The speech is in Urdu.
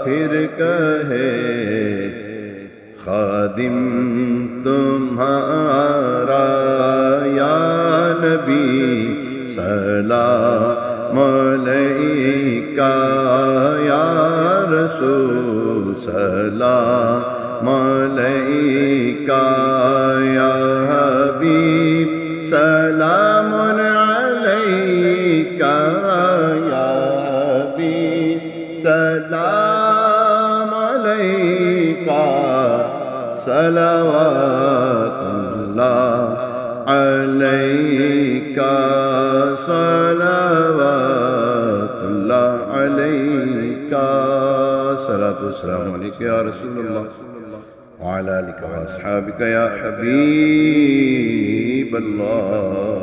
پھر کہے خادم تمہارا یا نبی سلام علیکہ یا رسول سلام علیکہ یا حبیب سلام علیکہ یا حبیب سلام علیکہ صلوات اللہ علیکہ صلوات اللہ علیکہ صلاۃ والسلام علیکہ یا رسول اللہ وعلی آلکہ واصحابکہ یا حبیب اللہ.